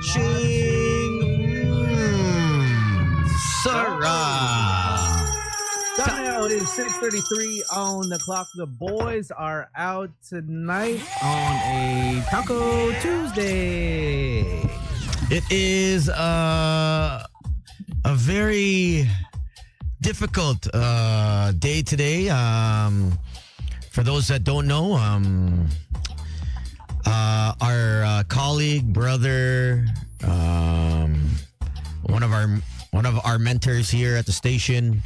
Sarah. Time now it is 6:33 on the clock. The boys are out tonight on a Taco Tuesday. It is a very difficult day today. For those that don't know, our colleague, brother, one of our mentors here at the station,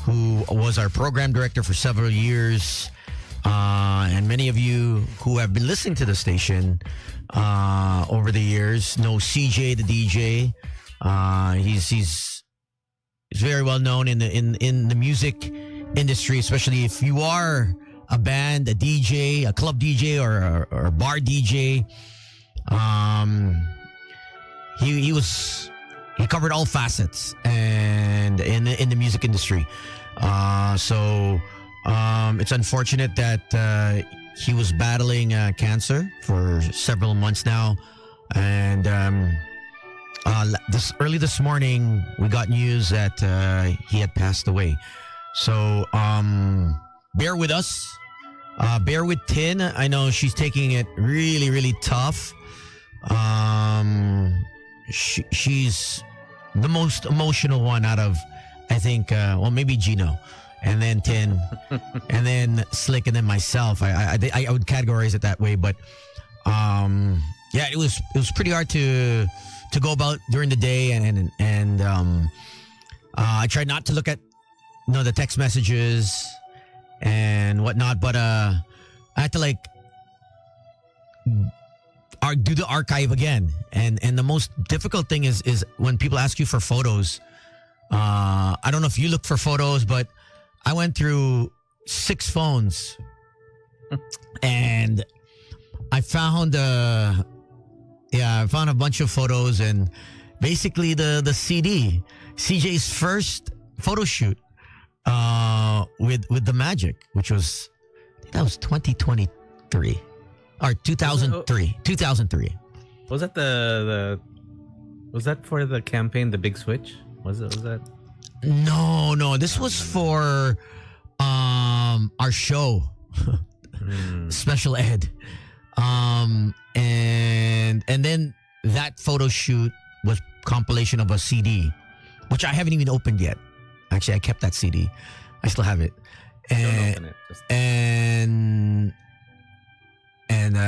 who was our program director for several years, and many of you who have been listening to the station over the years know CJ the DJ. He's very well known in the music industry, especially if you are a band, a DJ, a club DJ, or a bar DJ. He covered all facets and in the music industry. So it's unfortunate that he was battling cancer for several months now, and this morning we got news that he had passed away. So bear with us, bear with Tin. I know she's taking it really, really tough. She's the most emotional one out of, I think, maybe Gino, and then Tin, and then Slick, and then myself. I would categorize it that way, but it was pretty hard to go about during the day, and I tried not to look at the text messages and whatnot, but I had to do the archive again, and the most difficult thing is when people ask you for photos. I don't know if you look for photos, but I went through 6 phones and I found a bunch of photos, and basically the CD, CJ's first photo shoot with the Magic, which was, I think that was 2023 or 2003. 2003. Was that was that for the campaign, The Big Switch? Was that? No. This was for our show, Special Ed, and then that photo shoot was compilation of a CD, which I haven't even opened yet. Actually, I kept that CD. I still have it. Don't open it. And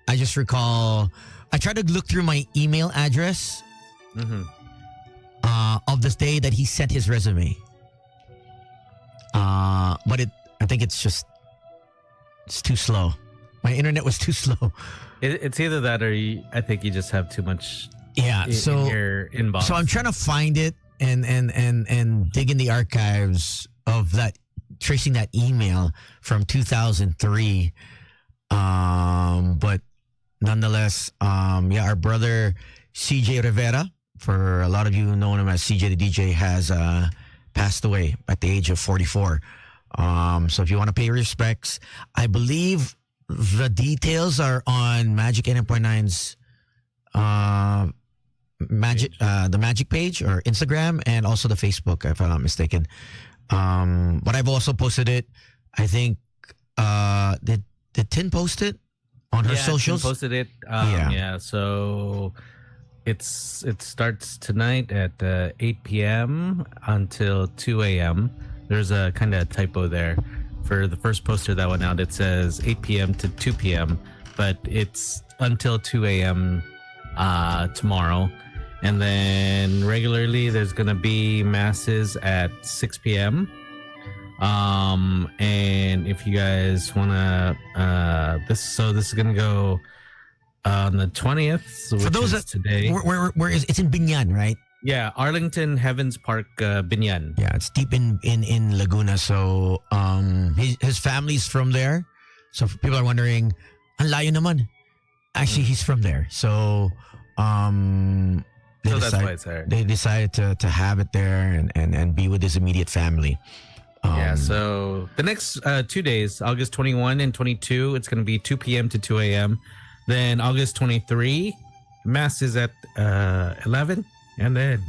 I just recall I tried to look through my email address. Of this day that he sent his resume, but I think it's too slow. My internet was too slow. It's either that or I think you just have too much. Yeah, in your inbox. So I'm trying to find it and dig in the archives of that, tracing that email from 2003. But nonetheless, our brother CJ Rivera, for a lot of you who know him as CJ the DJ, has passed away at the age of 44. So if you want to pay respects, I believe the details are on Magic 89.9's the Magic page or Instagram, and also the Facebook, if I'm not mistaken. But I've also posted it. I think did Tin post it on her socials? Tin posted it. So it starts tonight at 8 p.m. until 2 a.m. There's a kind of typo there. For the first poster that went out, it says 8 p.m. to 2 p.m., but it's until 2 a.m. Tomorrow. And then regularly there's going to be masses at 6 p.m. And if you guys want to, this is going to go on the 20th. For those that today, where is it's in Binyan, right? Yeah, Arlington Heavens Park, Binyan. Yeah, it's deep in Laguna. So his family's from there. So if people are wondering, ang layo naman. Actually, he's from there. So that's why it's there. They decided to have it there and be with his immediate family. So the next 2 days, August 21 and 22, it's going to be 2 p.m. to 2 a.m. Then August 23, Mass is at 11, and then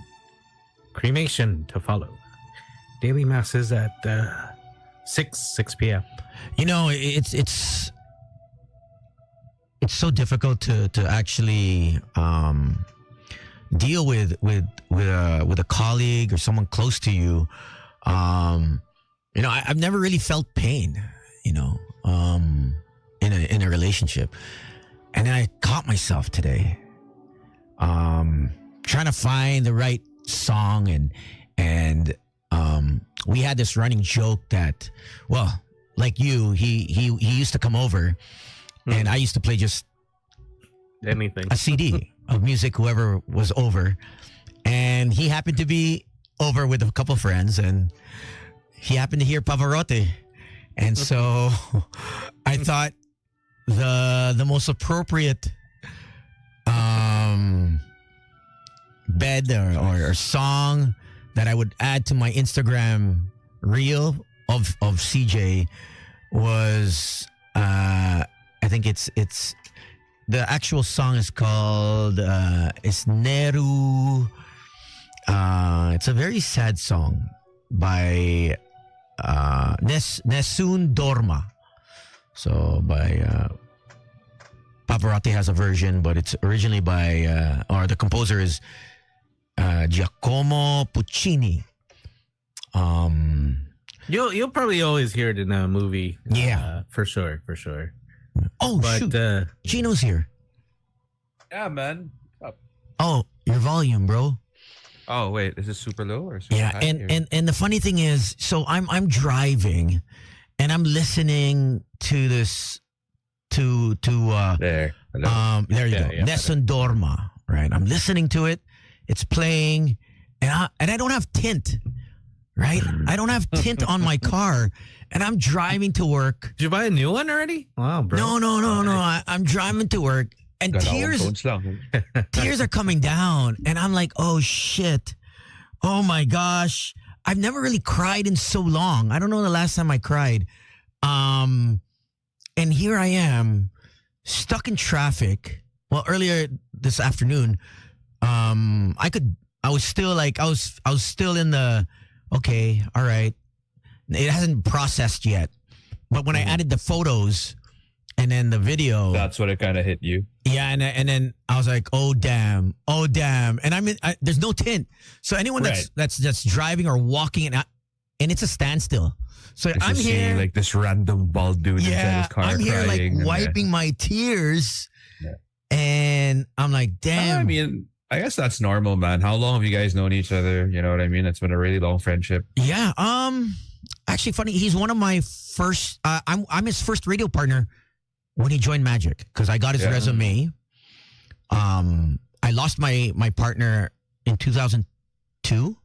cremation to follow. Daily Mass is at 6 p.m. You know, it's so difficult to actually deal with a colleague or someone close to you. You know, I've never really felt pain, you know, in a relationship. And then I caught myself today trying to find the right song, and we had this running joke that, well, like you, he used to come over and I used to play just anything, a CD of music, whoever was over. And he happened to be over with a couple friends, and he happened to hear Pavarotti. And so I thought the most appropriate bed or song that I would add to my Instagram reel of CJ was I think it's the actual song is called Isneru. It's a very sad song by Nesun Dorma. So by Pavarotti has a version, but it's originally by or the composer is Giacomo Puccini. You'll probably always hear it in a movie. Yeah, for sure. Oh, but, shoot. Gino's here. Yeah, man. Oh, your volume, bro. Oh, wait. Is it super low or super Yeah, high? and the funny thing is, so I'm driving and I'm listening to this to there. Hello. there you Yeah, go. yeah, Nessun Dorma, right? I'm listening to it. It's playing, and I don't have tint, right? I don't have tint on my car, and I'm driving to work. Did you buy a new one already? Wow, bro. No. I'm driving to work, and tears are coming down, and I'm like, oh shit, oh my gosh, I've never really cried in so long. I don't know the last time I cried. And here I am, stuck in traffic. Well, earlier this afternoon, I was still in the, okay, all right. It hasn't processed yet. But when I added the photos and then the video. That's what it kind of hit you. Yeah. And then I was like, oh, damn. And there's no tint. So anyone that's driving or walking and it's a standstill. So I'm here. Like this random bald dude inside his car I'm here crying. like wiping my tears. Yeah. And I'm like, damn. I mean, I guess that's normal, man. How long have you guys known each other? You know what I mean? It's been a really long friendship. Yeah. Actually, funny. He's one of my first. I'm his first radio partner when he joined Magic because I got his resume. I lost my partner in 2002,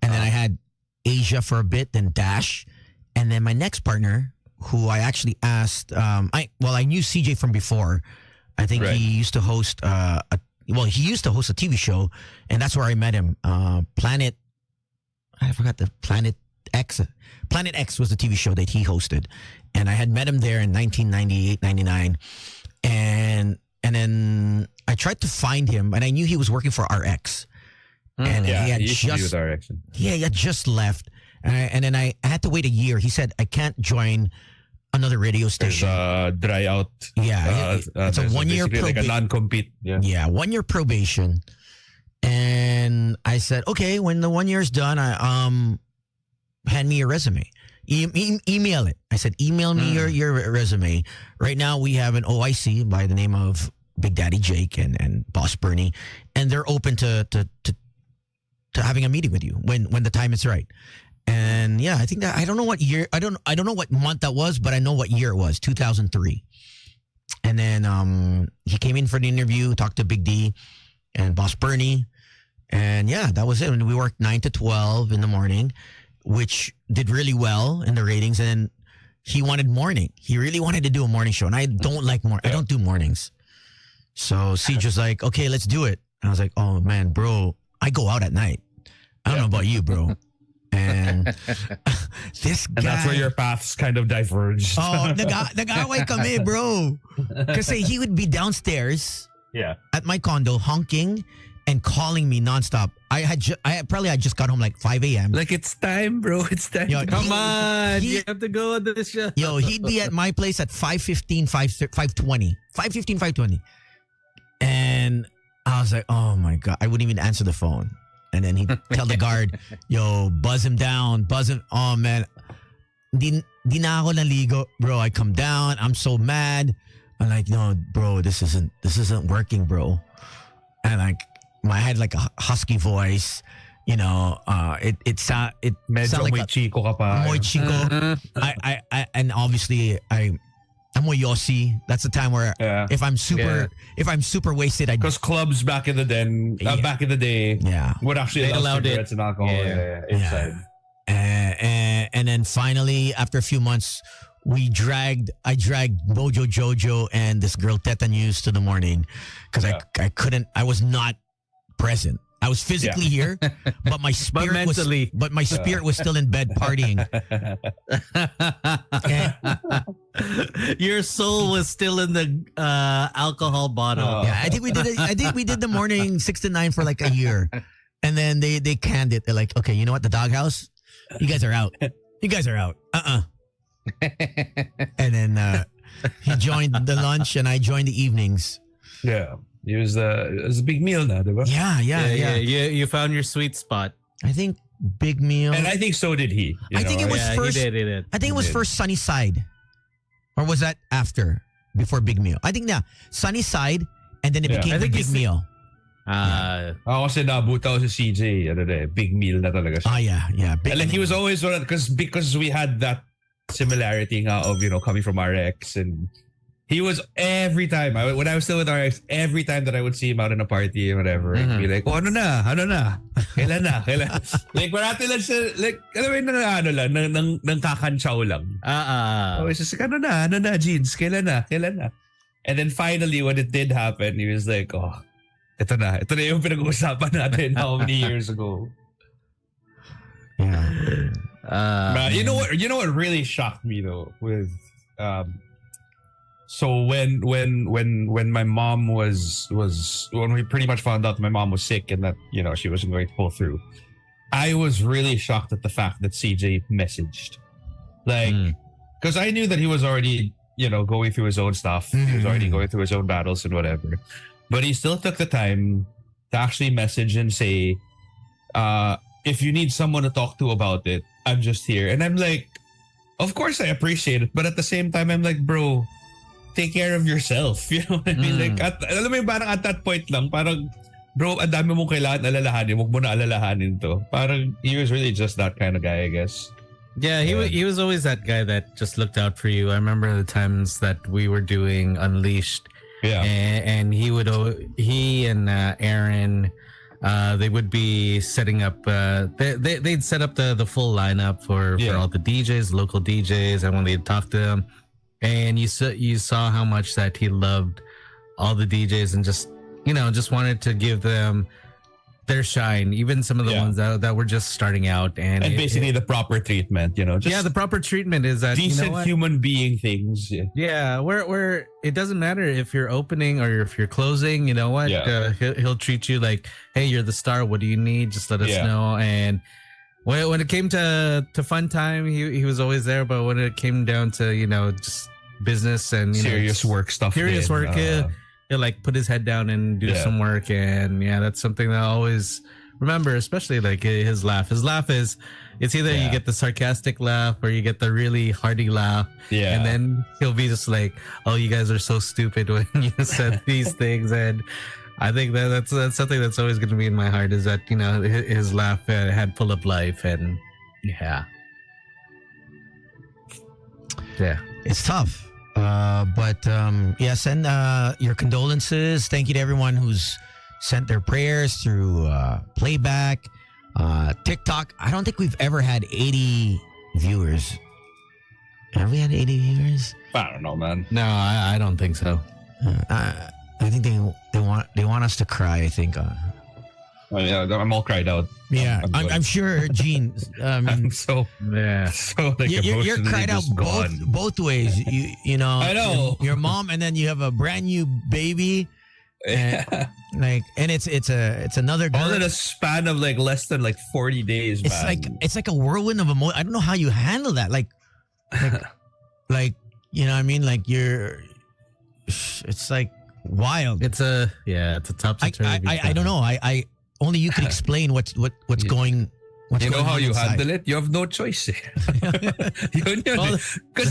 and then I had Asia for a bit, then Dash, and then my next partner, who I actually asked. I knew CJ from before. I think he used to host he used to host a TV show, and that's where I met him. Planet X. Planet X was the TV show that he hosted, and I had met him there in 1998, 99, and then I tried to find him, and I knew he was working for RX, and he had used to be with RX. Yeah, he had just left, and then I had to wait a year. He said I can't join another radio station. Dry out. Yeah, it's a 1 year probation. Like a non-compete. Yeah, 1 year probation. And I said, okay, when the 1 year's done, hand me your resume. Email it. I said, email me your resume. Right now, we have an OIC by the name of Big Daddy Jake and Boss Bernie, and they're open to having a meeting with you when the time is right. And yeah, I think that I don't know what year, I don't know what month that was, but I know what year it was, 2003. And then he came in for the interview, talked to Big D and Boss Bernie, and yeah, that was it. And we worked 9 to 12 in the morning, which did really well in the ratings. And he wanted morning. He really wanted to do a morning show, and I don't like I don't do mornings. So Siege was like, okay, let's do it. And I was like, oh man, bro, I go out at night. I don't know about you, bro. And this guy. And that's where your paths kind of diverged. Oh, the guy would come in, bro. Because he would be downstairs at my condo honking and calling me nonstop. I had just got home like 5 a.m. Like, it's time, bro. It's time. Yo, Come on, you have to go on the show. Yo, he'd be at my place at 5:15, 5:20. And I was like, oh my God. I wouldn't even answer the phone. And then he'd tell the guard, yo, buzz him down. Oh man. Di na ako naligo. Bro, I come down. I'm so mad. I'm like, no, bro, this isn't working, bro. And like, I had like a husky voice. You know, it sounded Medyo like muy chico ka pa. muy chico. I and obviously I'm with Yossi. That's the time where if I'm super wasted, I because clubs back in the day would actually allow cigarettes and alcohol inside. And then finally, after a few months, I dragged Mojo Jojo and this girl Teta News to the morning because I was not present. I was physically here, but my spirit was still in bed partying. Your soul was still in the alcohol bottle. Yeah, I think we did the morning 6 to 9 for like a year, and then they canned it. They're like, okay, you know what? The doghouse, you guys are out. And then he joined the lunch, and I joined the evenings. Yeah. It was a big meal now, diba? Yeah. You found your sweet spot. I think big meal. And I think so did he. I think it was first. He did. I think it was first Sunny Side. Or was that before big meal? I think Sunny Side, and then it became the big meal. Ako kasi nabuta ko sa CJ, big meal na talaga siya. Yeah. And like he was always one of, because we had that similarity nga of, coming from RX, and he was every time when I was still with RX, every time that I would see him out in a party or whatever, he'd be like, oh, ano na, kailan na. Like, parati lang siya, like, alam mo yun, nang kakantsaw lang. Oh, it's just like, ano na, Jeans, kailan na. And then finally, when it did happen, he was like, oh, ito na yung pinag-uusapan natin how many years ago. Yeah. You know what really shocked me though with so when my mom was when we pretty much found out my mom was sick and that she wasn't going to pull through, I was really shocked at the fact that CJ messaged, like, because I knew that he was already going through his own stuff. He was already going through his own battles and whatever, but he still took the time to actually message and say, if you need someone to talk to about it, I'm just here. And I'm like, of course I appreciate it, but at the same time I'm like, bro, take care of yourself. You know what I mean? Like, alam mo yung parang at that point lang, parang, bro, ang dami mong kailangan alalahanin, huwag mo na alalahanin to. Parang, he was really just that kind of guy, I guess. Yeah, he was always that guy that just looked out for you. I remember the times that we were doing Unleashed. Yeah. And he and Aaron, they would be setting up, they'd set up the full lineup for all the DJs, local DJs, and when they'd talk to them, and you saw how much that he loved all the DJs and just wanted to give them their shine, even some of the ones that were just starting out, and basically the proper treatment, just the proper treatment is that decent human being things. Where it doesn't matter if you're opening or if you're closing, he'll treat you like, hey, you're the star, what do you need, just let us know. And when it came to fun time, he was always there, but when it came down to just business and serious work stuff, he'll like put his head down and do some work. And that's something that I always remember, especially like his laugh. His laugh is, it's either you get the sarcastic laugh or you get the really hearty laugh. Yeah. And then he'll be just like, oh, you guys are so stupid when you said these things. And I think that's something that's always going to be in my heart, is that, his laugh had full of life. And it's tough. But send your condolences. Thank you to everyone who's sent their prayers through playback, TikTok. I don't think we've ever had 80 viewers. Have we had 80 viewers? I don't know, man. No, I don't think so. I think they want us to cry. I think. I'm all cried out. Yeah, I'm sure, Gene. I'm so like you're cried out both ways. You know. I know your mom, and then you have a brand new baby. and it's another girl. All in a span of like less than like 40 days, man. It's like a whirlwind of emotion. I don't know how you handle that. Like you know what I mean? Like it's like wild. It's a topsy-turvy. I don't know. I only you can explain what's going. You know how you handle it? You have no choice. Because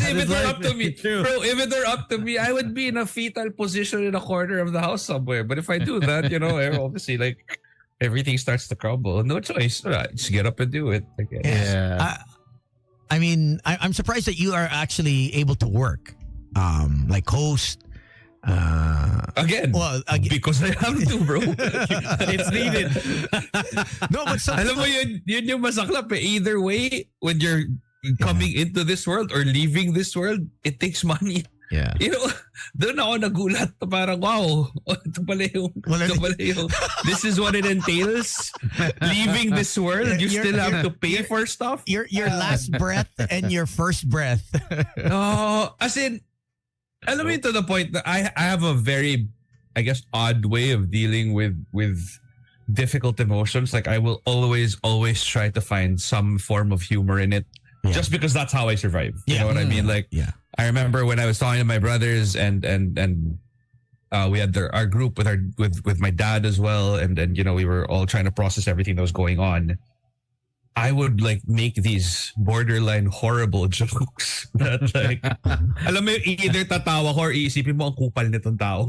if it were up to me, bro, if it were up to me, I would be in a fetal position in a corner of the house somewhere. But if I do that, obviously, like everything starts to crumble. No choice. Just get up and do it. Yeah. I mean, I'm surprised that you are actually able to work, like host. Because I have to, bro. It's needed. No, but alam mo yun yung masaklap eh. Either way, when you're coming into this world or leaving this world, it takes money. Yeah. Doon ako nagulat. Parang, wow, ito pala yung, this is what it entails. Leaving this world, you still have to pay for stuff. Your last breath and your first breath. No, as in, alam mo yun, to the point that I have a very, I guess, odd way of dealing with difficult emotions. Like I will always try to find some form of humor in it, just because that's how I survive. You know what I mean? Like, I remember when I was talking to my brothers and we had our group with my dad as well, and we were all trying to process everything that was going on. I would like make these borderline horrible jokes that like, alam mo, either tatawa ko or iisipin mo ang kupal nitong tao.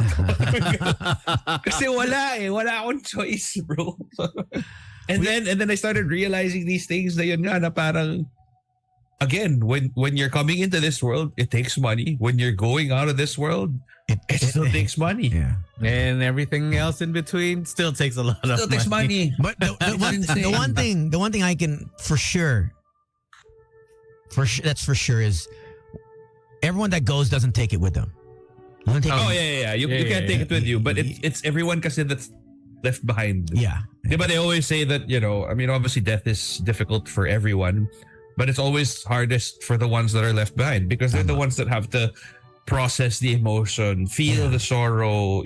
Kasi wala akong choice, bro. and then I started realizing these things na yun nga na parang, again, when you're coming into this world, it takes money. When you're going out of this world, it still takes money. Yeah. And everything else in between still takes a lot of money. Still takes money. But the one thing I can for sure, that's for sure, is everyone that goes doesn't take it with them. You can't take it with you, but it's everyone kasi that's left behind. Yeah. But they always say that, I mean, obviously death is difficult for everyone, but it's always hardest for the ones that are left behind because they're the ones that have to process the emotion, feel the sorrow,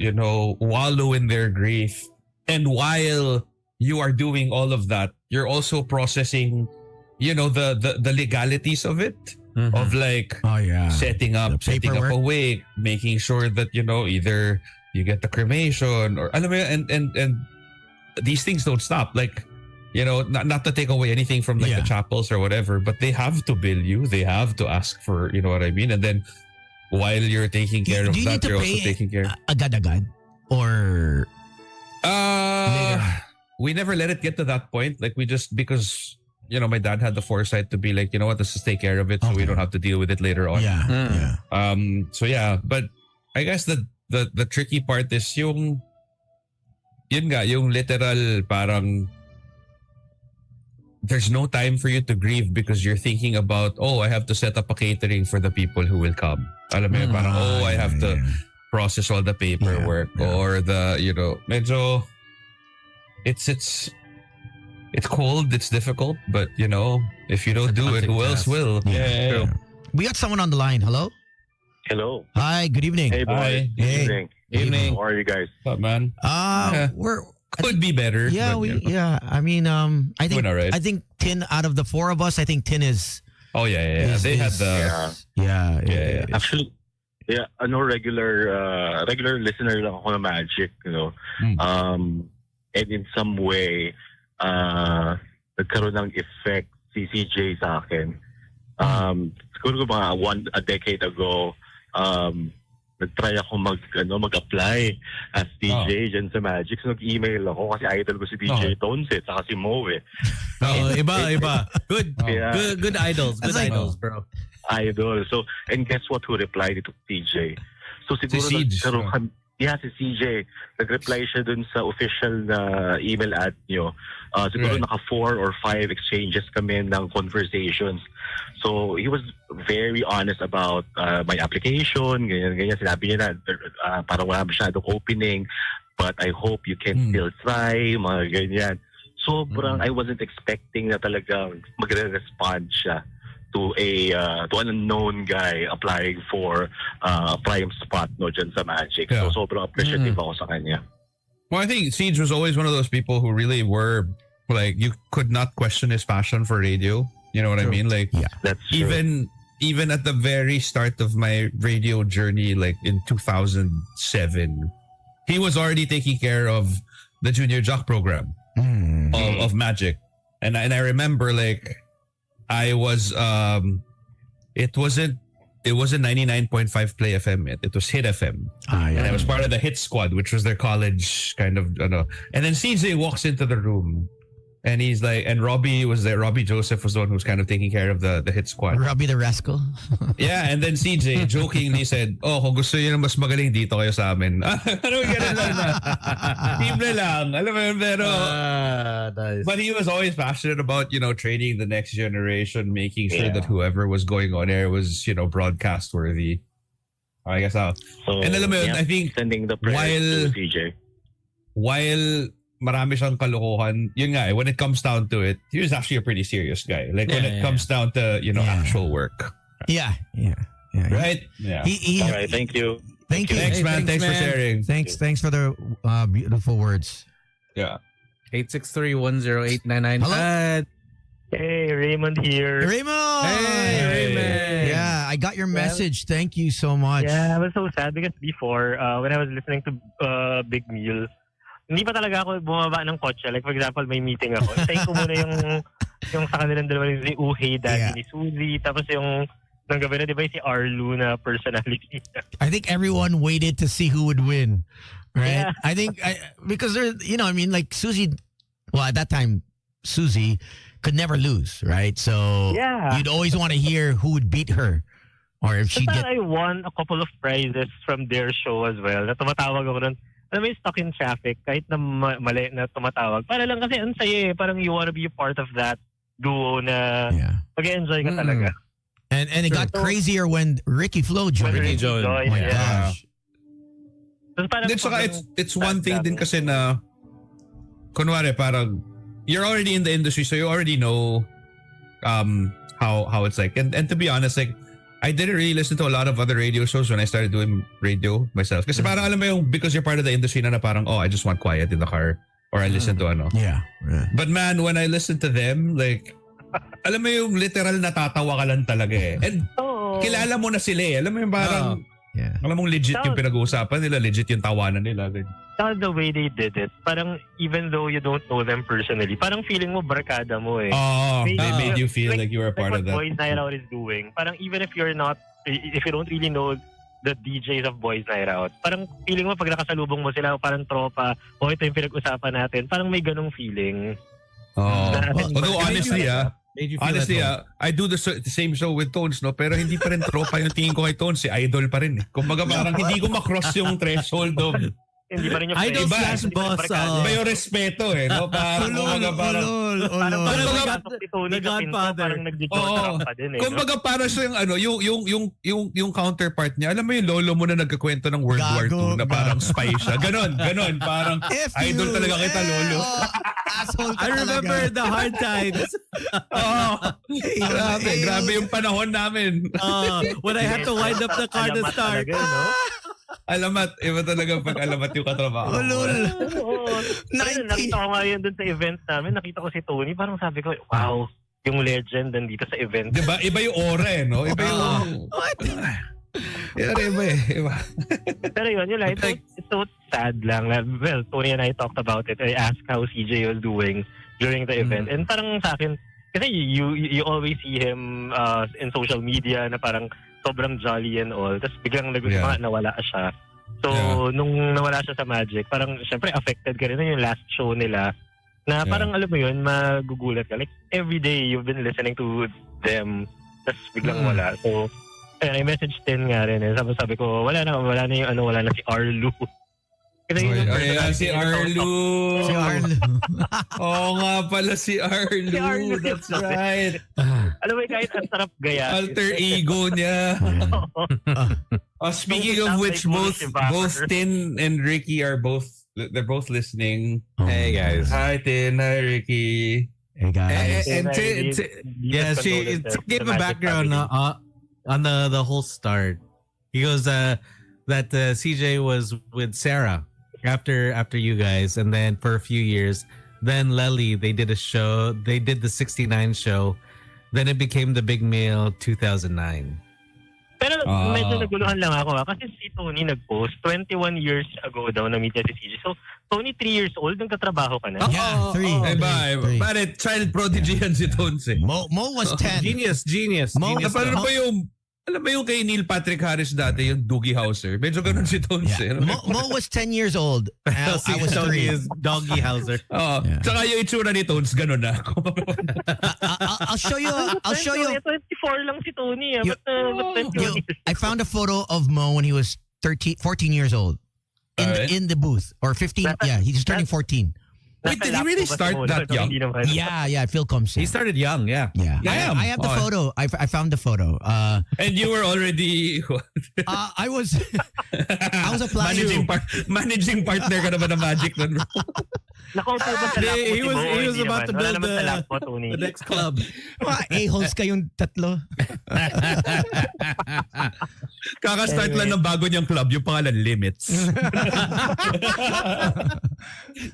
wallow in their grief. And while you are doing all of that, you're also processing, the legalities of it. Mm-hmm. Of like setting up a wake, making sure that, either you get the cremation or and these things don't stop. Like, not to take away anything from like the chapels or whatever, but they have to bill you. They have to ask for, you know what I mean? And then while you're taking care of that, you're also taking care. Agad or we never let it get to that point. Like we just, because my dad had the foresight to be like, let's just take care of it so we don't have to deal with it later on. But I guess the tricky part is yung literal parang there's no time for you to grieve because you're thinking about, I have to set up a catering for the people who will come. Alam mo yun, parang, I have to process all the paperwork or the, medyo, it's cold, it's difficult, but, if you don't do it, who else will? Yeah. We got someone on the line. Hello? Hello. Hi, good evening. Hey, boys. Hi. Good evening. How are you guys? What's up, man? Could be better. Yeah, but, I mean, I think right. I think Tin out of the four of us, I think Tin is. Oh yeah. They had the. Yeah. Actually, regular listener lang ako ng Magic, and in some way, nagkaroon ng effect si CJ sa akin. Siguro mga a decade ago, nag-try ako mag-apply as DJ dyan sa Magic. So nag-email ako kasi idol ko si DJ Tones saka si Mo Iba. Good idols. Good idols, bro. Idol. So, and guess what who replied to CJ? So siguro si CJ. Nag-reply siya dun sa official na email ad nyo. Siguro naka 4 or 5 exchanges kami ng conversations. So he was very honest about my application. Ganyan. Sinabi niya na parang wala masyadong opening, but I hope you can still try. Mga ganyan. So I wasn't expecting na talagang magre-respond siya. to an unknown guy applying for prime spot no dyan sa Magic. Yeah. So sobrang appreciative ako sa kanya. Well, I think Siege was always one of those people who really were like, you could not question his passion for radio. You know what I mean? Like, That's true. even at the very start of my radio journey, like in 2007, he was already taking care of the Junior Jock program of Magic. And I remember, like, I was it wasn't 99.5 Play FM yet. It was Hit FM. And I was part of the Hit Squad, which was their college kind of, and then CJ walks into the room and he's like, and Robbie was there. Robbie Joseph was the one who was kind of taking care of the Hit Squad. Robbie the Rascal. Yeah, and then CJ jokingly said, "Oh, kung gusto niyo na mas magaling dito kayo sa amin." Ano ganun lang na. Simple lang. Alam mo yun, pero Nice. but he was always passionate about, training the next generation, making sure that whoever was going on air was, broadcast worthy. I guess so. And alam mo yun, I think sending the prayers to CJ. while marami siyang kalokohan, yun nga, when it comes down to it, he was actually a pretty serious guy. Like when it comes down to, actual work. Yeah. Right? Yeah. All right, thank you. Thank you. Thanks, man. Thanks for sharing. Thanks for the beautiful words. Yeah. 863-10899. Hello? Hey, Raymond here. Raymond! Hey, Raymond! Yeah, I got your message. Thank you so much. Yeah, I was so sad because before, when I was listening to Big Meal, hindi pa talaga ako bumaba ng kotse. Like, for example, may meeting ako. Tayo ko muna yung sa kanilang dalawa ni Uhey, daddy ni Suzy. Tapos yung nang gabi na, di ba, si Arlu na personality. I think everyone waited to see who would win. Right? Yeah. I think, because there, like Suzy, well, at that time, Suzy could never lose, right? So you'd always want to hear who would beat her. Or if she I won a couple of prizes from their show as well. Na tumatawag ako nun. Alam mo yung stuck in traffic, kahit na mali na tumatawag. Para lang kasi ang saya eh. Parang you wanna be a part of that duo na mag-enjoy ka talaga. And it got crazier when Ricky Flo joined. Ricky joined. Oh my gosh. It's one thing din kasi na kunwari parang you're already in the industry, so you already know how it's like. And to be honest, like I didn't really listen to a lot of other radio shows when I started doing radio myself. Kasi parang alam mo yung, because you're part of the industry na parang, I just want quiet in the car. Or I listen to ano. Yeah. But man, when I listen to them, like, alam mo yung literal natatawa ka lang talaga eh. And kilala mo na sila eh. Alam mo yung parang, alam mong legit yung pinag-uusapan nila, legit yung tawanan nila. The way they did it, parang even though you don't know them personally, parang feeling mo barkada mo eh. They made you feel like you were a part of that. What Boys Night Out is doing, parang even if you don't really know the DJs of Boys Night Out, parang feeling mo pag nakasalubong mo sila, parang tropa, ito yung pinag-usapan natin, parang may ganong feeling. Although honestly, I do the same show with Tones, no? Pero hindi pa rin tropa yung tingin ko kay Tones, si Idol pa rin eh. Kumbaga parang hindi ko makross yung threshold of hindi pa rin yung Idol slash boss. Iba yung respeto eh, no? Parang parang kumbaga parang siya yung yung counterpart niya. Alam mo yung lolo mo na nagkakwento ng World War II na parang spy siya. Ganon. Parang idol talaga kita, lolo. Asshole I remember the hard times. Grabe yung panahon namin. When I had to wind up the car to start. Alamat. Iba talaga pag alamat yung katrabaho. Nakita ko nga yun dun sa event namin. Nakita ko si Tony. Parang sabi ko, wow, yung legend nandito sa event. Diba? Iba yung aura eh, no? Iba yung... Iba. Pero yun, it's so sad lang. Well, Tony and I talked about it. I asked how CJ was doing during the event. And parang sa akin, kasi you always see him in social media na parang sobrang jolly and all. Tapos biglang nawala siya. So, nung nawala siya sa Magic, parang syempre affected ka rin yung last show nila. Na parang alam mo yun, magugulat ka. Like, every day you've been listening to them. Tapos biglang wala. So, I messaged Tin nga rin. Sabi ko, wala na si Arlu. Si Arlu. Oo nga pala si Arlu. That's right. Alam mo, kahit ang sarap gaya. Alter ego niya. Speaking of which, both Tin and Ricky they're both listening. Hey guys. Hi Tin, hi Ricky. Hey guys. And to give a background on the whole start, he goes that CJ was with Sarah after you guys, and then for a few years, then Lely, they did a show. They did the 69 show. Then it became the Big Meal 2009. Pero medyo naguluhan lang ako kasi si Tony nag-post 21 years ago daw na-meet niya si CJ. So, Tony 3 years old, nagtatrabaho ka na? Yeah, 3. Pare, child prodigy yan si Tones eh. Mo was 10. Genius. Alam mo yung kay Neil Patrick Harris dati, yung Doogie Howser? Medyo ganun si Tones eh. Mo was 10 years old. I was 3. Is Doggy Howser. Tsaka yung itsura ni Tones, ganun na. I'll show you. 24 lang si Tony. But 21 years? I found a photo of Mo when he was 14 years old. In the booth. Or 15. Yeah, he's turning 14. Wait, did he really start that young? Yeah, Phil comes. He started young, yeah. I have the photo. I found the photo. And you were already I was applying managing partner ka naman ng Magic nun, bro. Nakaupo ba sa laptop? He was about to build the next club. A-holes kayong tatlo. Kaka-start lang ng bago niyang club, yung pangalan Limits.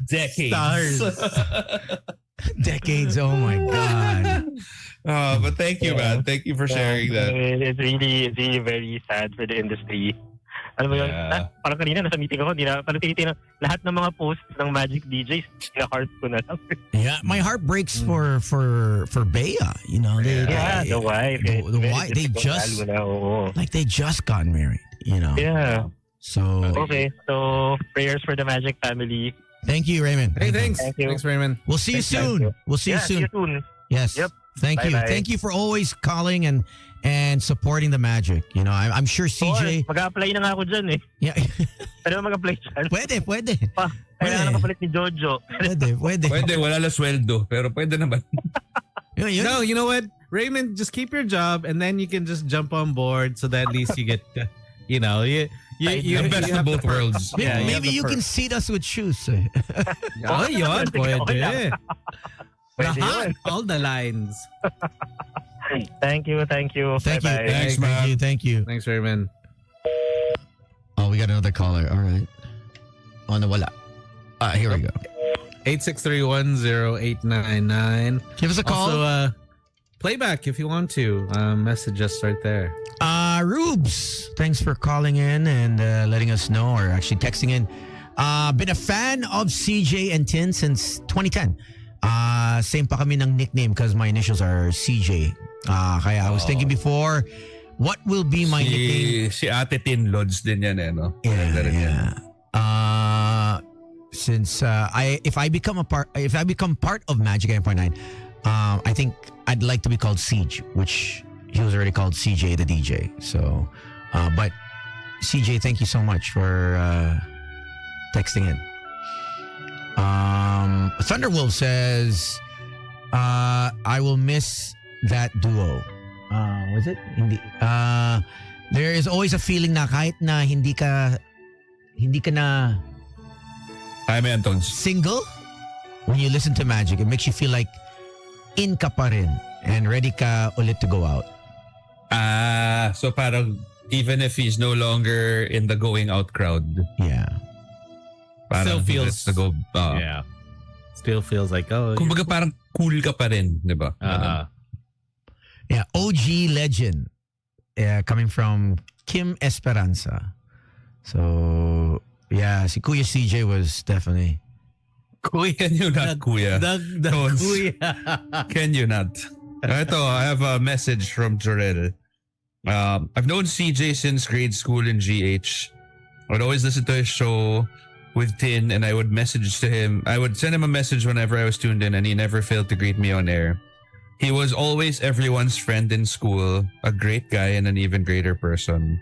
Decades. Decades, oh my God. But thank you, man. Thank you for sharing that. It's really very sad for the industry. Alam mo yun, parang kanina nasa meeting ako, parang tinitingnan lahat ng mga posts ng Magic DJs, heart ko na lang. Yeah, my heart breaks for Bea, you know. The wife. The wife, they just got married, you know. Yeah. So okay, so prayers for the Magic family. Thank you, Raymond. Hey, thanks. Thank you. Thanks, Raymond. We'll see you soon. We'll see you soon. See you soon. Yes. Yep. Thank you. Bye-bye. Thank you for always calling and supporting the Magic. You know, I'm sure CJ. Mag-apply na nga ako dyan eh. Yeah. Pwede ba mag-apply dyan? Pwede. Kailangan kapalit ni Jojo. Pwede. Wala na sweldo, pero pwede naman. No, you know what? Raymond, just keep your job and then you can just jump on board so that at least you get, you know, you the best of both worlds. Yeah, maybe you can seat us with shoes. Yun, pwede. Pwede All the lines. Thank you. Thank Bye-bye. you. Thanks, man. Thank you. Thanks, Raymond. Oh, we got another caller. All right. Oh, no, wala. Here we go. 863108999. Give us a call. Also, playback if you want to. Message us right there. Rubes, thanks for calling in and letting us know, or actually texting in. Been a fan of CJ and Tin since 2010. Same pa kami ng nickname because my initials are CJ. Kaya I was thinking before, what will be my nickname? Si Ate Tin Lods din yan eh, no? Yeah. Since if I become part of Magic 9.9, I think I'd like to be called Siege, which he was already called CJ the DJ. So, but CJ, thank you so much for texting in. Thunderwolf says, I will miss that duo. Was it? Hindi. There is always a feeling na kahit na hindi ka na single, when you listen to Magic, it makes you feel like in ka pa rin and ready ka ulit to go out. So parang even if he's no longer in the going out crowd. Yeah. Still feels to go. Yeah. Still feels like, kumbaga parang cool ka pa rin, di ba? Yeah, OG legend. Coming from Kim Esperanza. So, yeah, si Kuya CJ was definitely... Kuya, can you not, Kuya? The Kuya. Can you not? Ito, I have a message from Jorel. I've known CJ since grade school in GH. I would always listen to his show with Tin, and I would message to him. I would send him a message whenever I was tuned in, and he never failed to greet me on air. He was always everyone's friend in school, a great guy and an even greater person.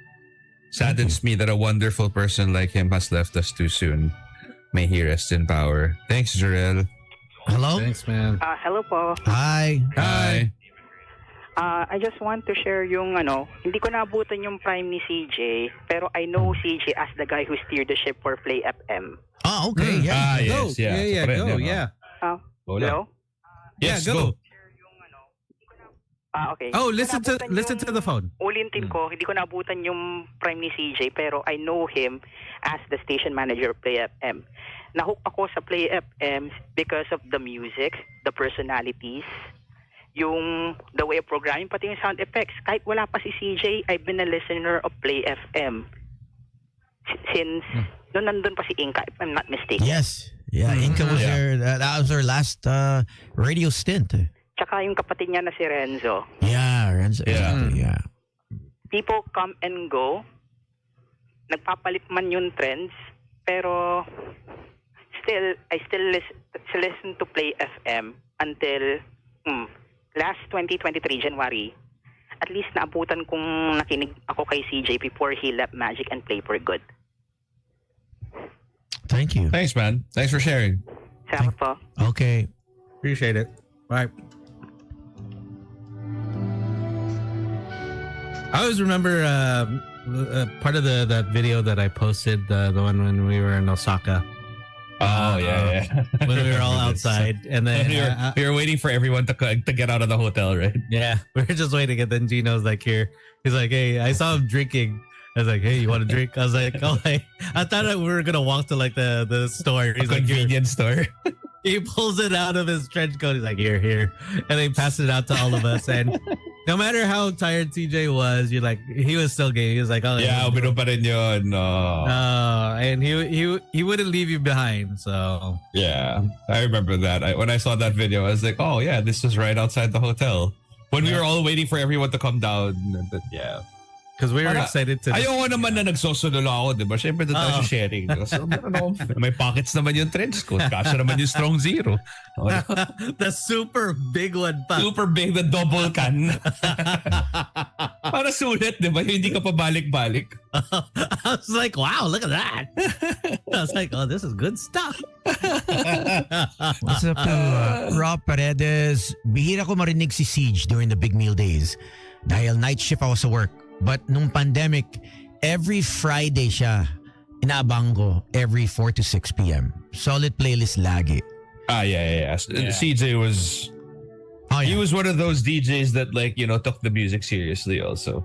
Saddens me that a wonderful person like him has left us too soon. May he rest in power. Thanks, Jorel. Hello? Thanks, man. Hello po. Hi. I just want to share yung hindi ko naabutan yung prime ni CJ, pero I know CJ as the guy who steered the ship for Play FM. Oh, okay. Yeah. Yes, yeah. Go, yeah. Hello? Yes, Yeah, go. Okay. Oh, Hindi ko naabutan listen to the phone. Ulintin ko, hindi ko naabutan yung prime ni CJ, pero I know him as the station manager of Play FM. Nahook ako sa Play FM because of the music, the personalities, the way of programming, pati yung sound effects. Kahit wala pa si CJ, I've been a listener of Play FM since noon nandun pa si Inka, if I'm not mistaken. Yes. Yeah, Inca was there. That was her last radio stint. Tsaka yung kapatid niya na si Renzo. Yeah, Renzo. Yeah. People come and go. Nagpapalit man yung trends, pero I still listen to Play FM until last 2023 January. At least naabutan kong nakinig ako kay CJ before he left Magic and Play for Good. Thank you. Thanks, man. Thanks for sharing. Salamat po. Okay. Appreciate it. Bye. I always remember part of that video that I posted, the one when we were in Osaka. Oh, yeah. When we were all outside. And then we were waiting for everyone to get out of the hotel, right? yeah, we were just waiting. And then Gino's like, here. He's like, hey, I saw him drinking. I was like, hey, you want a drink? I was like, oh, I thought we were going to walk to like the store. He's like, Convenience store. He pulls it out of his trench coat. He's like, here. And they passed it out to all of us. And no matter how tired TJ was, he was still game. He was like, oh, yeah, uminom pa rin yun. No. And he wouldn't leave you behind. So yeah, I remember that. When I saw that video, I was like, oh yeah, this was right outside the hotel. When we were all waiting for everyone to come down. But yeah. Because we were excited to... Ayoko naman na nagsosulo ako, di ba? Siyempre doon tayo sharing. So, may pockets naman yung trench coat. Kasha naman yung strong zero. The super big one pa. Super big, the double can. Para sulit, di ba? Hindi ka pa balik-balik. I was like, wow, look at that. I was like, oh, this is good stuff. What's up to Rob Paredes? Bihira ko marinig si Siege during the big meal days. Dahil night shift ako sa work. But nung pandemic, every Friday siya inaabang ko every 4 to 6 p.m. Solid playlist lagi. Yeah. CJ was... He was one of those DJs that took the music seriously also.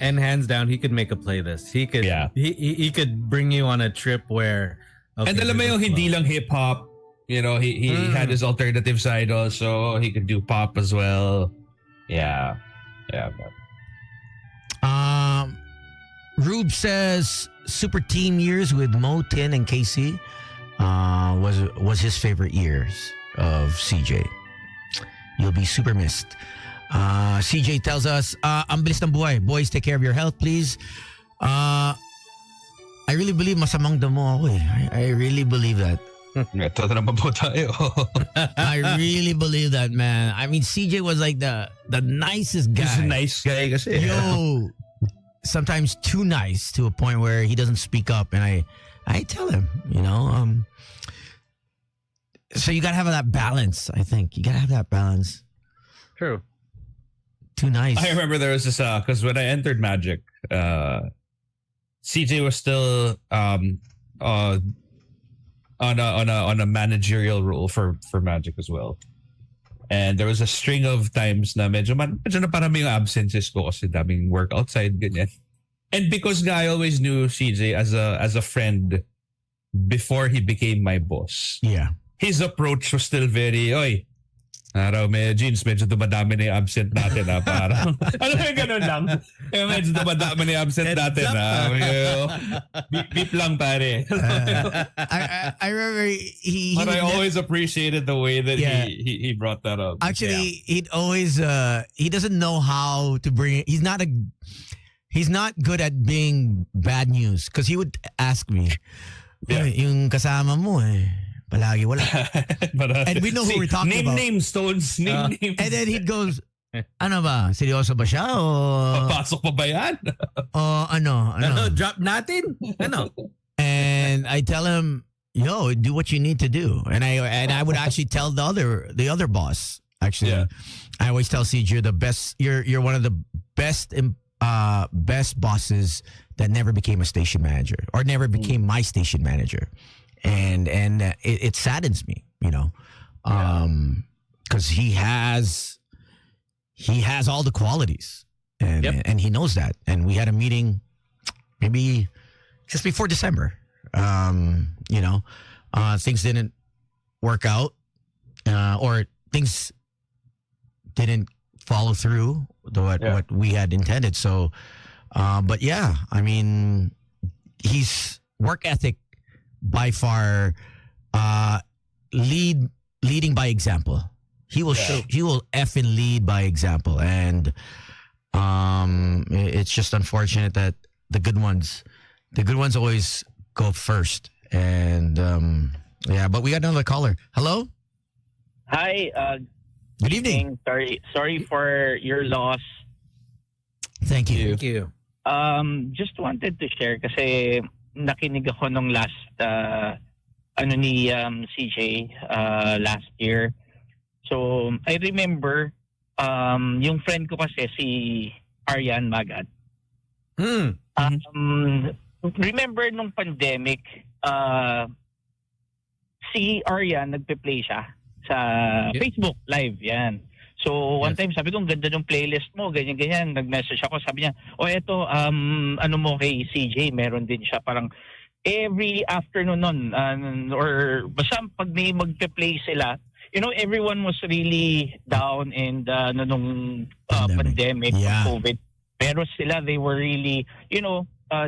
And hands down, he could make a playlist. He could he could bring you on a trip where... Okay, and alam mo yung hindi lang hip-hop. He had his alternative side also. He could do pop as well. Yeah. Rube says super team years with Mo, Tin, and KC was his favorite years of CJ. You'll be super missed. CJ tells us, ang bilis ng buhay. Boys, take care of your health, please. I really believe masamang damo ako eh. I really believe that. Ito na naman po tayo. I really believe that, man. I mean, CJ was like the nicest guy. He's a nice guy kasi. Yo, sometimes too nice to a point where he doesn't speak up, and I tell him, so you gotta have that balance. I think you gotta have that balance. True. Too nice. I remember there was this because when I entered Magic, CJ was still on a managerial role for Magic as well. And there was a string of times na medyo na parami yung absences ko kasi daming work outside, ganyan. And because I always knew CJ as a friend before he became my boss. Yeah. His approach was still very, oy, medyo dumadami na yung absent natin na parang, alam mo yung ganun lang. Medyo dumadami na yung absent natin na. Beep lang pare. I remember But I always appreciated the way that he brought that up. Actually, he'd always, he doesn't know how to bring it. He's not good at being bad news because he would ask me, yung kasama mo palagi wala. And we know who we're talking about. Name Stones. Name names. And then he goes, ano ba? Seryoso ba siya? O papasok pa ba yan? O ano? Drop natin? Ano? And I tell him, yo, do what you need to do. And I would actually tell the other boss. Actually, I always tell CJ, you're the best. You're one of the best bosses that never became a station manager or never became my station manager. And it saddens me, because he has all the qualities, and he knows that. And we had a meeting maybe just before December. Things didn't work out, or things didn't follow through what we had intended. So, but yeah, I mean, he's work ethic by far, leading by example. He will effing lead by example, and it's just unfortunate that the good ones always go first. And but we got another caller. Hello. Hi. Good evening. Sorry for your loss. Thank you. Thank you. Just wanted to share kasi nakinig ako nung last ni CJ last year. So I remember yung friend ko kasi si Arian Magat. Remember nung pandemic, si Arian nagpe-play siya sa Facebook Live, yan. So, one time sabi ko, ang ganda ng playlist mo, ganyan-ganyan. Nag-message ako, sabi niya, eto, ano mo kay CJ, meron din siya parang every afternoon nun, or basta pag may magpe-play sila, everyone was really down and nung pandemic, COVID. Pero sila, they were really,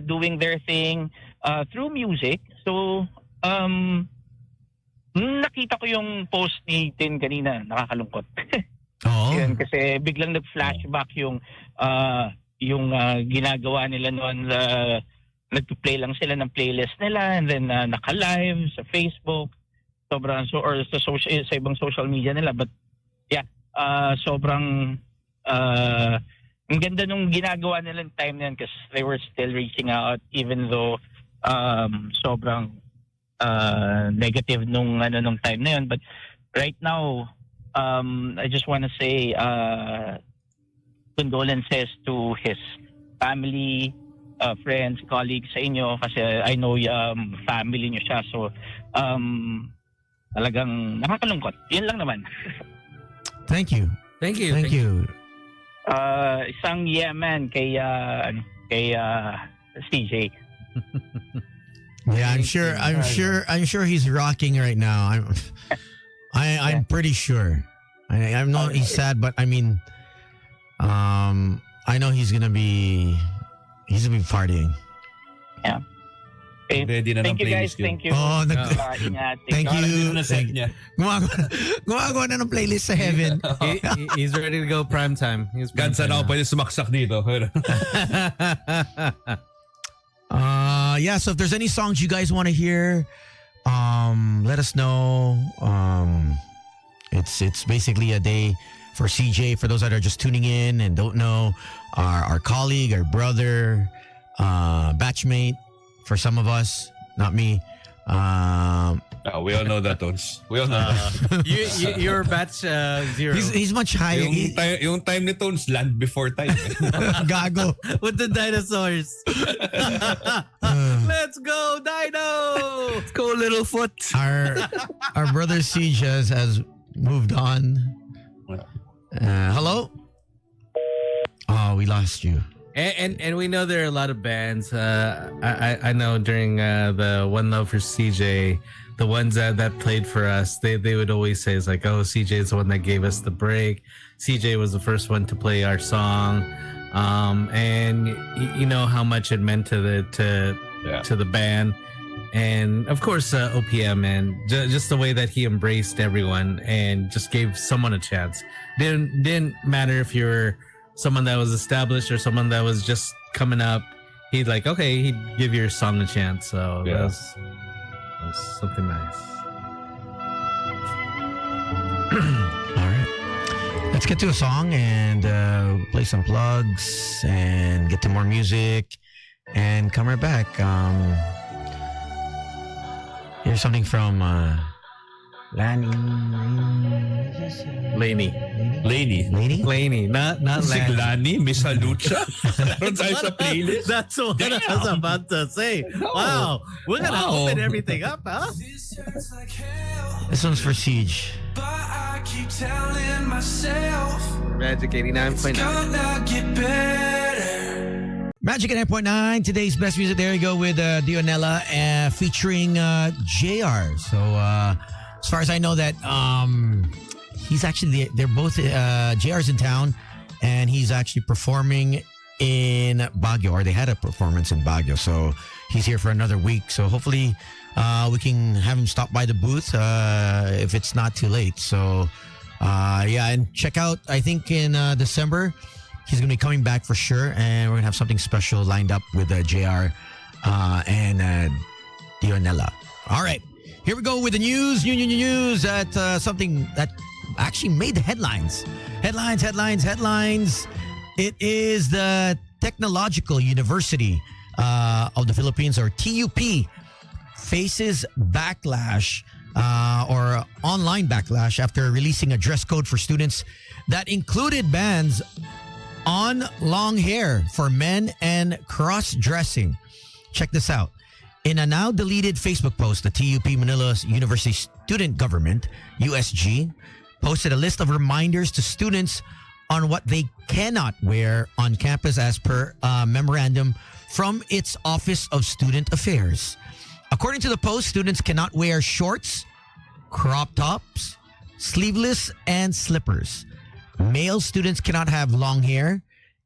doing their thing through music. So, nakita ko yung post ni Tin kanina, nakakalungkot. Yan, kasi biglang nag-flashback yung ginagawa nila noon. Nag-play lang sila ng playlist nila, and then naka-live sa Facebook, or sa ibang social media nila. But yeah, sobrang ang ganda nung ginagawa nila ng time na yan kasi they were still reaching out even though sobrang negative nung time na yun. But right now, I just want to say condolences to his family, friends, colleagues sa inyo kasi I know family niyo siya. So talagang nakakalungkot. Yun lang naman. Thank you. Isang man kay CJ. Yeah, I'm sure he's rocking right now. I'm pretty sure. I know he's sad, but I mean, I know he's gonna be partying. Yeah. Thank you guys. Thank you. Thank you. Gumagawa na ng playlist sa heaven. He's ready to go prime time. Gansa na ako pwede sumaksak dito. So if there's any songs you guys want to hear, let us know. It's basically a day for CJ. For those that are just tuning in and don't know, our colleague, our brother, batchmate. For some of us, not me. We all know that, Tones. We all know that. You're batch zero. He's much higher. Yung time ni Tones, land before time. Gago. With the dinosaurs. Let's go, Dino! Let's go, Littlefoot. Our brother Siege has moved on. Hello? Oh, we lost you. And we know there are a lot of bands. I know during the One Love for CJ, the ones that played for us, they would always say, it's like, oh, CJ is the one that gave us the break. CJ was the first one to play our song. And you know how much it meant to the band. And of course, OPM, and just the way that he embraced everyone and just gave someone a chance. Didn't matter if you're someone that was established or someone that was just coming up. He'd give your song a chance. So that was something nice. All right, let's get to a song and play some plugs and get to more music and come right back. Here's something from Laney, not Si Lani, Miss Halucha. Meron tayo sa playlist. That's what I was about to say. Wow. We're going to open everything up, huh? This one's for Siege. Magic 89.9. Magic at 9.9. Today's best music. There you go with Dionella featuring JR. So as far as I know that he's actually they're both JR's in town, and he's actually performing in Baguio, or they had a performance in Baguio. So he's here for another week. So hopefully we can have him stop by the booth if it's not too late. So and check out, I think in December, he's going to be coming back for sure. And we're going to have something special lined up with JR and Dionella. All right, here we go with the news. News that something that actually made the headlines. Headlines. It is the Technological University of the Philippines, or TUP, faces backlash or online backlash after releasing a dress code for students that included bans on long hair for men and cross-dressing. Check this out. In a now deleted Facebook post, the TUP Manila University Student Government, USG, posted a list of reminders to students on what they cannot wear on campus as per memorandum from its Office of Student Affairs. According to the post, students cannot wear shorts, crop tops, sleeveless, and slippers. Male students cannot have long hair,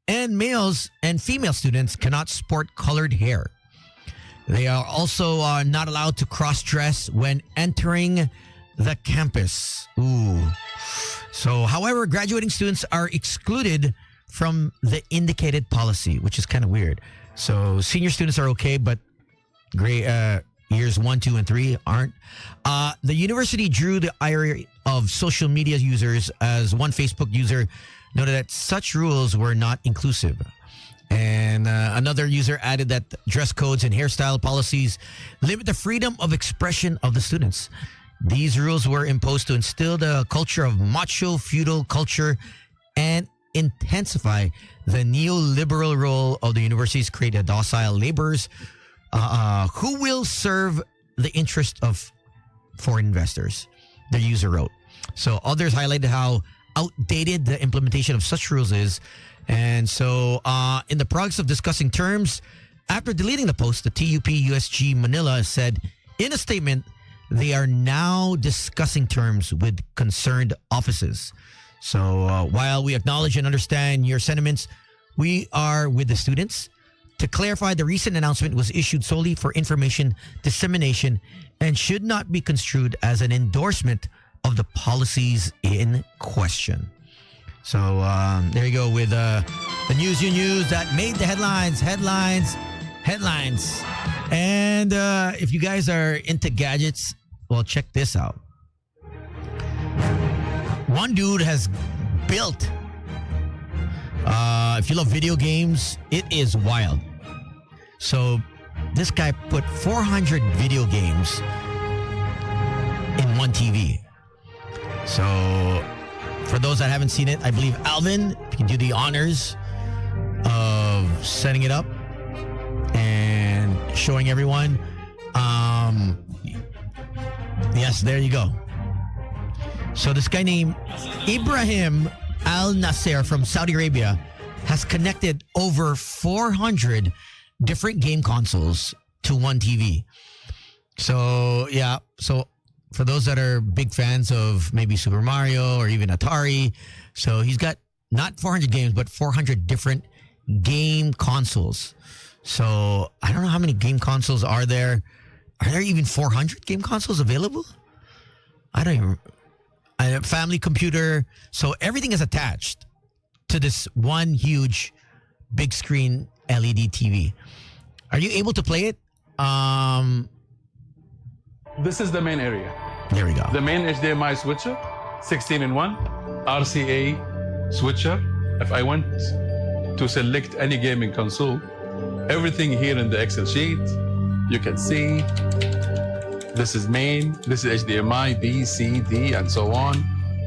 and males and female students cannot sport colored hair. They are also not allowed to cross-dress when entering the campus. Ooh. So, however, graduating students are excluded from the indicated policy, which is kind of weird. So, senior students are okay, but years 1, 2, and 3 aren't. The university drew the ire of social media users, as one Facebook user noted that such rules were not inclusive. And another user added that dress codes and hairstyle policies limit the freedom of expression of the students. These rules were imposed to instill the culture of macho feudal culture and intensify the neoliberal role of the universities, create a docile laborers who will serve the interest of foreign investors, the user wrote. So others highlighted how outdated the implementation of such rules is. And so in the progress of discussing terms, after deleting the post, the TUP USG Manila said in a statement, they are now discussing terms with concerned offices. So while we acknowledge and understand your sentiments, we are with the students. To clarify, the recent announcement was issued solely for information dissemination and should not be construed as an endorsement of the policies in question. So there you go with the news that made the headlines. And if you guys are into gadgets, well, check this out. One dude has built, if you love video games, it is wild. So this guy put 400 video games in one TV. So for those that haven't seen it, I believe Alvin can do the honors of setting it up and showing everyone. Yes, there you go. So this guy named Ibrahim Al Nasser from Saudi Arabia has connected over 400 different game consoles to one TV. So yeah, so for those that are big fans of maybe Super Mario or even Atari, so he's got not 400 games, but 400 different game consoles. So I don't know how many game consoles are there. Are there even 400 game consoles available? I don't even... A family computer. So everything is attached to this one huge big screen LED TV. Are you able to play it? This is the main area. There we go. The main HDMI switcher, 16-in-1, RCA switcher. If I want to select any gaming console, everything here in the Excel sheet, you can see. This is main, this is HDMI, B, C, D, and so on.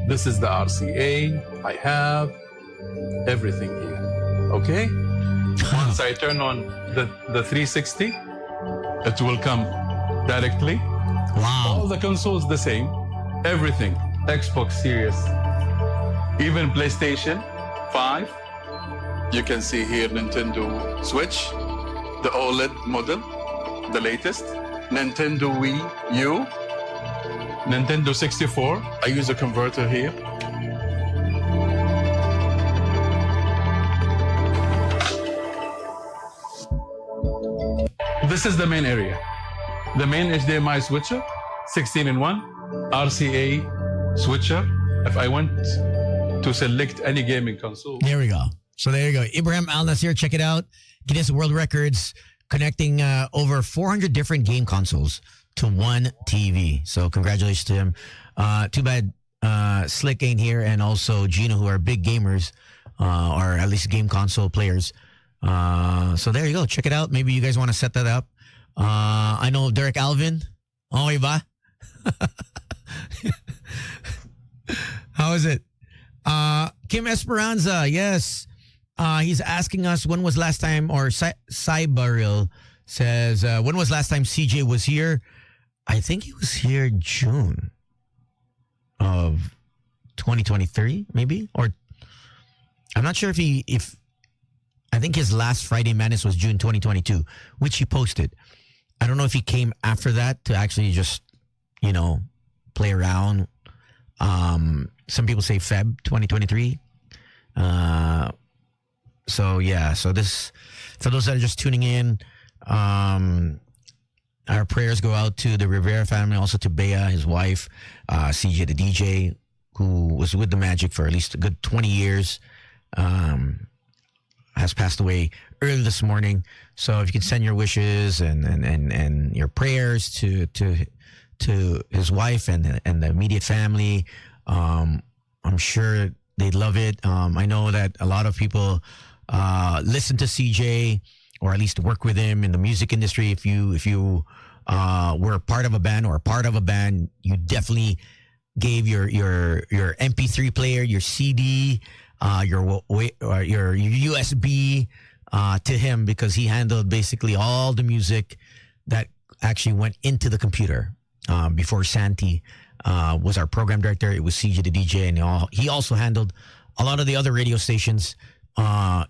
This is the RCA. I have everything here, okay? Once I turn on the 360, it will come directly. Wow. All the consoles the same. Everything. Xbox Series. Even PlayStation 5. You can see here Nintendo Switch. The OLED model. The latest. Nintendo Wii U. Nintendo 64. I use a converter here. This is the main area. The main HDMI switcher, 16-in-1, RCA switcher. If I want to select any gaming console. There we go. So there you go. Ibrahim Al Nasir, check it out. Guinness World Records connecting over 400 different game consoles to one TV. So congratulations to him. Too bad Slick ain't here, and also Gino, who are big gamers, or at least game console players. So there you go. Check it out. Maybe you guys want to set that up. I know Derek Alvin. Okay ba? How is it? Kim Esperanza, yes. He's asking us when was last time, or Cyberil says, when was last time CJ was here? I think he was here June of 2023, maybe? Or I'm not sure if I think his last Friday Madness was June 2022, which he posted. I don't know if he came after that to actually just, play around. Some people say Feb 2023. So this, for those that are just tuning in, our prayers go out to the Rivera family, also to Bea, his wife, CJ the DJ, who was with the Magic for at least a good 20 years, has passed away early this morning. So if you can send your wishes and your prayers to his wife and the immediate family, I'm sure they'd love it. I know that a lot of people listen to CJ, or at least work with him in the music industry. If you were a part of a band, you definitely gave your MP3 player, your CD, your USB to him, because he handled basically all the music that actually went into the computer. Before Santi was our program director, it was CJ the DJ, and he also handled a lot of the other radio stations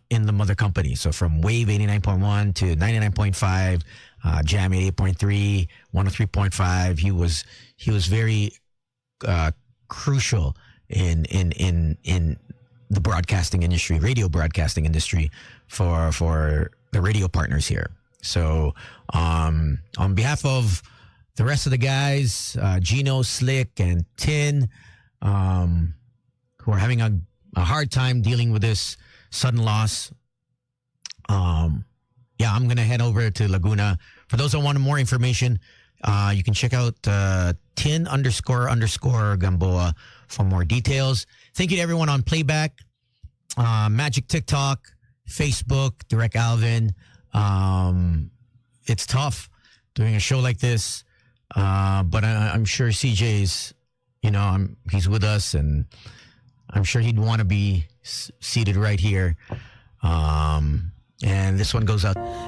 in the mother company. So from Wave 89.1 to 99.5, Jam 88.3, 103.5. He was very crucial in the broadcasting industry, radio broadcasting industry, for the radio partners here. So on behalf of the rest of the guys, Gino, Slick, and Tin, who are having a hard time dealing with this sudden loss, I'm going to head over to Laguna. For those that want more information, you can check out tin__Gamboa for more details. Thank you to everyone on Playback, Magic TikTok, Facebook, Direct Alvin. It's tough doing a show like this, but I'm sure CJ's, he's with us, and I'm sure he'd want to be seated right here. And this one goes out